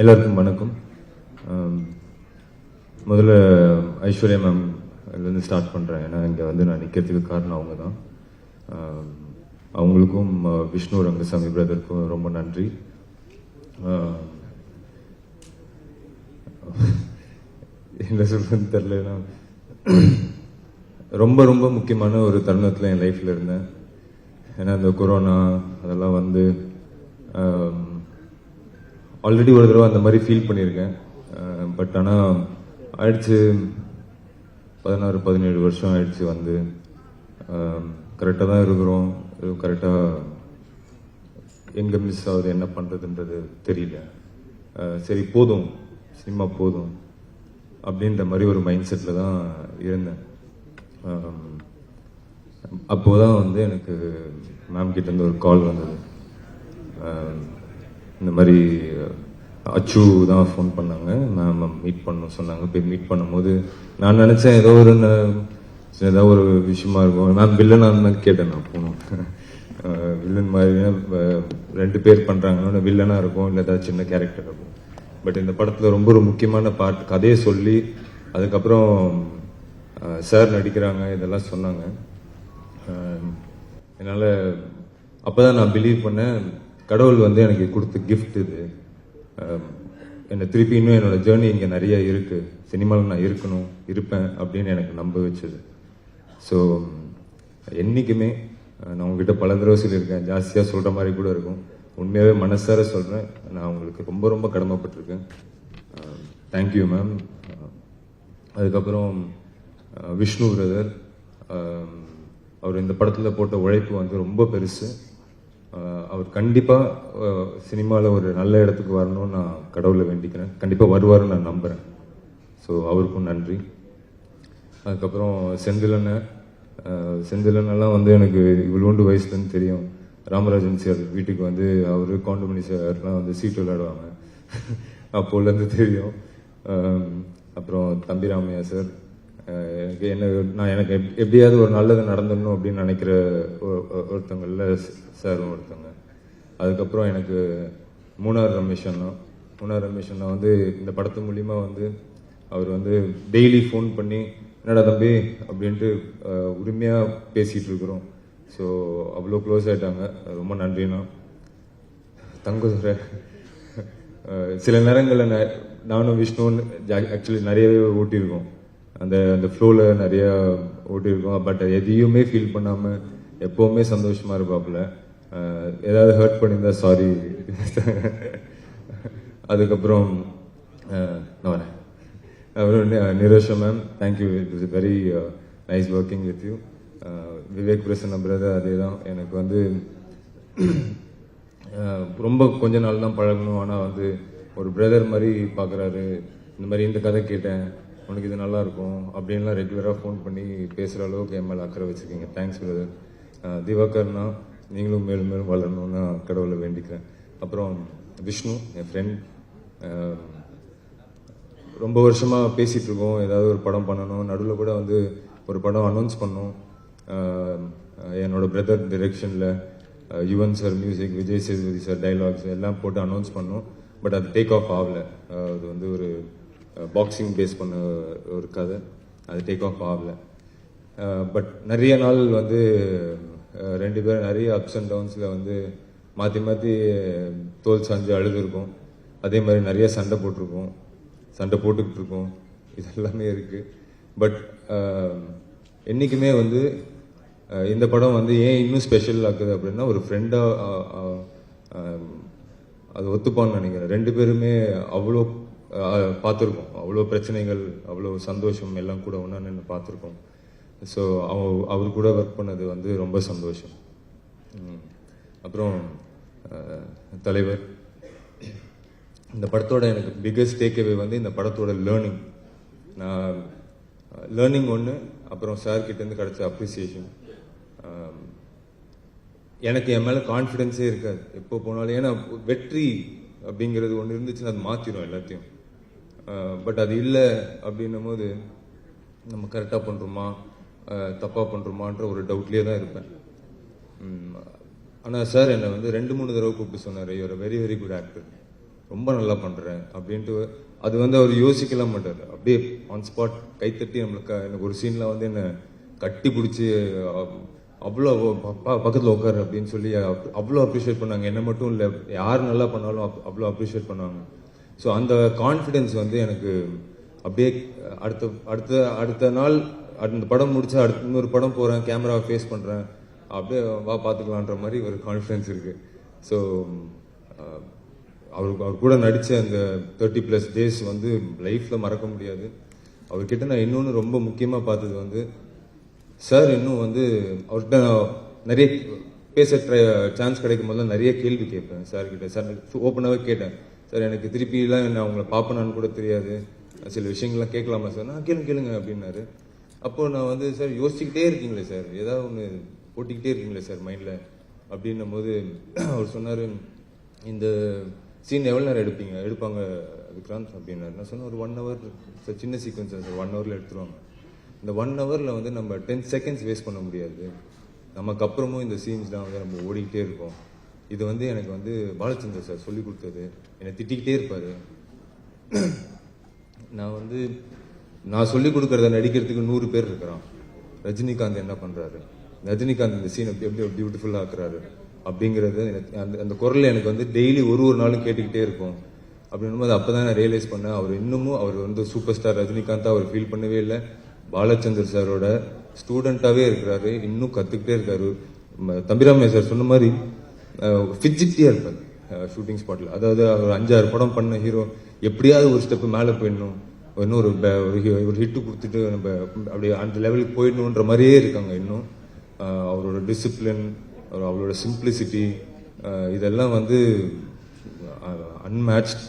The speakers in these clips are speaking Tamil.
எல்லாருக்கும் வணக்கம். முதல்ல ஐஸ்வர்யா மேம் இதுலேருந்து ஸ்டார்ட் பண்ணுறேன். ஏன்னா இங்கே வந்து நான் நிற்கிறதுக்கு காரணம் அவங்க தான். அவங்களுக்கும் விஷ்ணு ரங்கசாமி பிரதருக்கும் ரொம்ப நன்றி. என்ன சொல்றதுன்னு தெரியல. ரொம்ப ரொம்ப முக்கியமான ஒரு தருணத்தில் என் லைஃப்பில் இருந்தேன். ஏன்னா இந்த கொரோனா அதெல்லாம் வந்து ஆல்ரெடி ஒரு தடவை அந்த மாதிரி ஃபீல் பண்ணியிருக்கேன். பட் ஆனால் ஆயிடுச்சு 16-17 வருஷம் ஆயிடுச்சு. வந்து கரெக்டாக தான் இருக்கிறோம். கரெக்டாக எங்கே மிஸ் ஆகுது என்ன பண்ணுறதுன்றது தெரியல. சரி போதும், சினிமா போதும் அப்படின்ற மாதிரி ஒரு மைண்ட் செட்டில் தான் இருந்தேன். அப்போதான் வந்து எனக்கு மேம் கிட்டேருந்து ஒரு கால் வந்தது. இந்த மாதிரி அச்சு தான் ஃபோன் பண்ணாங்க, மேம் மீட் பண்ணணும் சொன்னாங்க. போய் மீட் பண்ணும்போது நான் நினச்சேன் ஏதோ ஒரு விஷயமா இருக்கும். மேம் வில்லனான்னு கேட்டேன். நான் போனோம் வில்லன் மாதிரி 2 பேர் பண்ணுறாங்கன்னா வில்லனாக இருக்கும், இல்லை ஏதாவது சின்ன கேரக்டர் இருக்கும். பட் இந்த படத்தில் ரொம்ப ஒரு முக்கியமான பார்ட், கதையை சொல்லி அதுக்கப்புறம் சார் நடிக்கிறாங்க இதெல்லாம் சொன்னாங்க. என்னால் அப்போ தான் நான் பிலீவ் பண்ணேன், கடவுள் வந்து எனக்கு கொடுத்த கிஃப்ட் இது. என்னை திருப்பி இன்னும் என்னோட ஜேர்னி இங்கே நிறைய இருக்குது, சினிமாவில் நான் இருப்பேன் அப்படின்னு எனக்கு நம்ப வச்சது. ஸோ என்றைக்குமே நான் உங்ககிட்ட பல தடவை சொல்லியிருக்கேன், ஜாஸ்தியாக சொல்கிற மாதிரி கூட இருக்கும். உண்மையாகவே மனசார சொல்கிறேன், நான் உங்களுக்கு ரொம்ப ரொம்ப கடமைப்பட்டிருக்கேன். Thank you ma'am. அதுக்கப்புறம் விஷ்ணு பிரதர், அவர் இந்த படத்தில் போட்ட உழைப்பு வந்து ரொம்ப பெருசு. அவர் கண்டிப்பாக சினிமாவில் ஒரு நல்ல இடத்துக்கு வரணும்னு நான் கடவுளை வேண்டிக்கிறேன். கண்டிப்பாக வருவாருன்னு நான் நம்புகிறேன். ஸோ அவருக்கும் நன்றி. அதுக்கப்புறம் செந்திலனெல்லாம் வந்து எனக்கு இவ்வளோண்டு வயசுலேருந்து தெரியும். ராமராஜன் சார் வீட்டுக்கு வந்து அவர் கவுண்டமணி சார்லாம் வந்து சீட்டு விளையாடுவாங்க, அப்போலேருந்து தெரியும். அப்புறம் தம்பிராமையா சார், எனக்கு எப்படியாவது ஒரு நல்லது நடந்துடணும் அப்படின்னு நினைக்கிற ஒருத்தவங்கள சாரும் ஒருத்தவங்க. அதுக்கப்புறம் எனக்கு மூணார் ரமேஷ் அண்ணா வந்து இந்த படத்து மூலிமா வந்து அவர் வந்து டெய்லி ஃபோன் பண்ணி என்னடா தம்பி அப்படின்ட்டு உரிமையாக பேசிகிட்டு இருக்கிறோம். ஸோ அவ்வளோ க்ளோஸ் ஆகிட்டாங்க. ரொம்ப நன்றிண்ணா. தங்க சில நேரங்களில் நானும் விஷ்ணுன்னு ஆக்சுவலி நிறையவே ஓட்டியிருக்கோம். அந்த ஃப்ளோவில் நிறையா ஓட்டியிருக்கோம். பட் எதையுமே ஃபீல் பண்ணாமல் எப்போவுமே சந்தோஷமாக இருப்பாப்புல. ஏதாவது ஹர்ட் பண்ணியிருந்தா சாரி. அதுக்கப்புறம் நான் வரேன். அப்புறம் Nirosha ma'am, thank you. It is very nice working with you. Vivek Prasanna brother, அதே தான். எனக்கு வந்து ரொம்ப கொஞ்ச நாள் தான் பழகணும், ஆனால் வந்து ஒரு பிரதர் மாதிரி பார்க்குறாரு. இந்த மாதிரி இந்த கதை கேட்டேன், உனக்கு இது நல்லா இருக்கும் அப்படின்லாம் ரெகுலராக ஃபோன் பண்ணி பேசுகிற அளவுக்கு என் மேலே அக்கறை வச்சுருக்கீங்க. Thanks brother. திவாகர்னா, நீங்களும் மேலும் மேலும் வளரணும்னு நான் கடவுளை வேண்டிக்கிறேன். அப்புறம் விஷ்ணு, என் ஃப்ரெண்ட். ரொம்ப வருஷமாக பேசிகிட்டு இருக்கோம், ஏதாவது ஒரு படம் பண்ணணும். நடுவில் கூட வந்து ஒரு படம் அனௌன்ஸ் பண்ணோம். என்னோட பிரதர் டைரெக்ஷனில், Yuvan sir music, Vijay Sethupathi sir dialogues எல்லாம் போட்டு அனௌன்ஸ் பண்ணோம். பட் அது டேக் ஆஃப் ஆகலை. அது வந்து ஒரு பாக்ஸிங் பேஸ் பண்ண ஒரு கதை, அது டேக் ஆஃப் ஆகலை. பட் நிறைய நாள் வந்து 2 பேரும் நிறைய அப்ஸ் அண்ட் டவுன்ஸில் வந்து மாற்றி மாற்றி தோல் சாஞ்சு அழுதுருக்கோம். அதே மாதிரி நிறைய சண்டை போட்டுக்கிட்டு இருக்கோம். இதெல்லாமே இருக்குது. பட் என்றைக்குமே வந்து இந்த படம் வந்து ஏன் இன்னும் ஸ்பெஷல் ஆக்குது அப்படின்னா, ஒரு ஃப்ரெண்டாக அது ஒத்துப்பான்னு நினைக்கிறேன். 2 பேருமே அவ்வளோ பார்த்துருக்கோம், அவ்வளோ பிரச்சனைகள், அவ்வளோ சந்தோஷம் எல்லாம் கூட ஒன்றா நின்று பார்த்துருக்கோம். ஸோ அவர் கூட ஒர்க் பண்ணது வந்து ரொம்ப சந்தோஷம். அப்புறம் தலைவர், இந்த படத்தோட எனக்கு பிக்கஸ்ட் டேக்அவே வந்து இந்த படத்தோட லேர்னிங் ஒன்று. அப்புறம் சார் கிட்டேருந்து கிடச்ச அப்ரிசியேஷன். எனக்கு என் மேலே கான்ஃபிடென்ஸே இருக்காது எப்போ போனாலும். ஏன்னா வெற்றி அப்படிங்கிறது ஒன்று இருந்துச்சுன்னா அது மாற்றிடும் எல்லாத்தையும். பட் அது இல்லை அப்படின்னும் போது நம்ம கரெக்டாக பண்ணுறோமா தப்பாக பண்ணுறோமான்ற ஒரு டவுட்லேயே தான் இருப்பேன். ஆனால் சார் என்னை வந்து 2-3 தடவை கூப்பிட்டு சொன்னார், you are very very good actor. ரொம்ப நல்லா பண்ணுறேன் அப்படின்ட்டு அது வந்து அவர் யோசிக்கலாம் மாட்டார். அப்படியே ஆன் ஸ்பாட் கைத்தட்டி நம்மளுக்கு எனக்கு ஒரு சீனில் வந்து என்னை கட்டி பிடிச்சி அவ்வளோ பக்கத்தில் உட்காரு அப்படின்னு சொல்லி அவ்வளோ அப்ரிஷியேட் பண்ணாங்க. என்ன மட்டும் இல்லை, யார் நல்லா பண்ணாலும் அவ்வளோ அப்ரிஷியேட் பண்ணாங்க. ஸோ அந்த கான்ஃபிடென்ஸ் வந்து எனக்கு அப்படியே அடுத்த நாள் அந்த படம் முடிச்சா இன்னொரு படம் போகிறேன், கேமராவை ஃபேஸ் பண்ணுறேன், அப்படியே வா பார்த்துக்கலான்ற மாதிரி ஒரு கான்ஃபிடென்ஸ் இருக்குது. ஸோ அவர் கூட நடித்த அந்த 30+ டேஸ் வந்து லைஃப்பில் மறக்க முடியாது. அவர்கிட்ட நான் இன்னொன்று ரொம்ப முக்கியமாக பார்த்தது வந்து, சார் இன்னும் வந்து அவர்கிட்ட நிறைய பேச சான்ஸ் கிடைக்கும் போது நிறைய கேள்வி கேட்பேன் சார்கிட்ட. சார் ஓப்பனாகவே கேட்டேன், சார் எனக்கு திருப்பிலாம் நான் அவங்கள பார்ப்பேனான்னு கூட தெரியாது, சில விஷயங்கள்லாம் கேட்கலாமா சார்? நான் கேளுங்க அப்படின்னாரு. அப்போது நான் வந்து, சார் யோசிச்சுக்கிட்டே இருக்கீங்களே சார், ஏதாவது ஒன்று போட்டிக்கிட்டே இருக்கீங்களே சார் மைண்டில் அப்படின்னும் போது அவர் சொன்னார், இந்த சீன் எவ்வளோ நேரம் எடுப்பாங்க விக்ராந்த் அப்படின்னாரு. நான் சொன்னேன், ஒரு 1 hour சார், சின்ன சீக்வன்ஸ் சார், 1 hourல எடுத்துருவாங்க. இந்த 1 hourல வந்து நம்ம 10 seconds வேஸ்ட் பண்ண முடியாது. நமக்கு அப்புறமும் இந்த சீன்ஸ்லாம் வந்து நம்ம ஓடிக்கிட்டே இருக்கோம். இது வந்து எனக்கு வந்து பாலச்சந்தர் சார் சொல்லி கொடுத்தது. என்னை திட்டிக்கிட்டே இருப்பார். நான் சொல்லி கொடுக்கறத நடிக்கிறதுக்கு 100 பேர் இருக்கிறான். ரஜினிகாந்த் என்ன பண்ணுறாரு, ரஜினிகாந்த் இந்த சீன் எப்படி பியூட்டிஃபுல்லாக ஆக்குறாரு அப்படிங்கிறது அந்த குரல் எனக்கு வந்து டெய்லி ஒரு நாளும் கேட்டுக்கிட்டே இருக்கும். அப்படின்னும் போது அப்போ தான் நான் ரியலைஸ் பண்ணேன், அவர் வந்து சூப்பர் ஸ்டார் ரஜினிகாந்தாக அவர் ஃபீல் பண்ணவே இல்லை, பாலச்சந்தர் சாரோட ஸ்டூடெண்ட்டாகவே இருக்கிறாரு, இன்னும் கற்றுக்கிட்டே இருக்காரு. தம்பிராமையா சார் சொன்ன மாதிரி ஃபிஜிட்டியாக இருப்பார் ஷூட்டிங் ஸ்பாட்டில். அதாவது அவர் 5-6 படம் பண்ண ஹீரோ எப்படியாவது ஒரு ஸ்டெப்பு மேலே போயிடணும், இன்னும் ஒரு ஹிட்டு கொடுத்துட்டு நம்ம அப்படி அந்த லெவலுக்கு போயிடணுன்ற மாதிரியே இருக்காங்க இன்னும். அவரோட டிசிப்ளின், அவளோட சிம்பிளிசிட்டி, இதெல்லாம் வந்து அன்மேட்ச்ட்.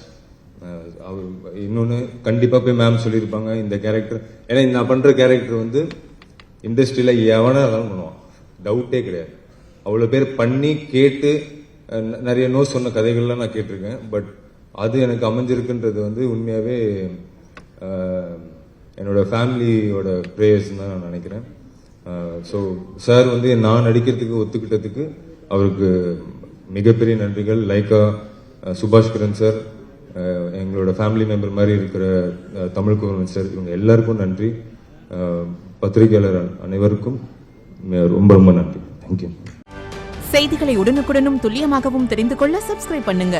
அவர் இன்னொன்று கண்டிப்பாக போய் மேம் சொல்லியிருப்பாங்க, இந்த கேரக்டர், ஏன்னா நான் பண்ணுற கேரக்டர் வந்து இண்டஸ்ட்ரியில் எவனா இருந்தாலும் பண்ணுவான், டவுட்டே கிடையாது. அவ்வளோ பேர் பண்ணி கேட்டு நிறைய நோ சொன்ன கதைகள்லாம் நான் கேட்டிருக்கேன். பட் அது எனக்கு அமைஞ்சிருக்குன்றது வந்து உண்மையாகவே என்னோட ஃபேமிலியோட ப்ரேயர்ஸ் தான் நான் நினைக்கிறேன். ஸோ சார் வந்து நான் நடிக்கிறதுக்கு ஒத்துக்கிட்டதுக்கு அவருக்கு மிகப்பெரிய நன்றிகள். லைக்கா, சுபாஷ் கிரண் சார், எங்களோட ஃபேமிலி மெம்பர் மாதிரி இருக்கிற தமிழ்குமரன் சார், இவங்க எல்லாருக்கும் நன்றி. பத்திரிகையாளர் அனைவருக்கும் ரொம்ப ரொம்ப நன்றி. தேங்க்யூ. செய்திகளை உடனுக்குடனும் துல்லியமாகவும் தெரிந்து கொள்ள சப்ஸ்கிரைப் பண்ணுங்க.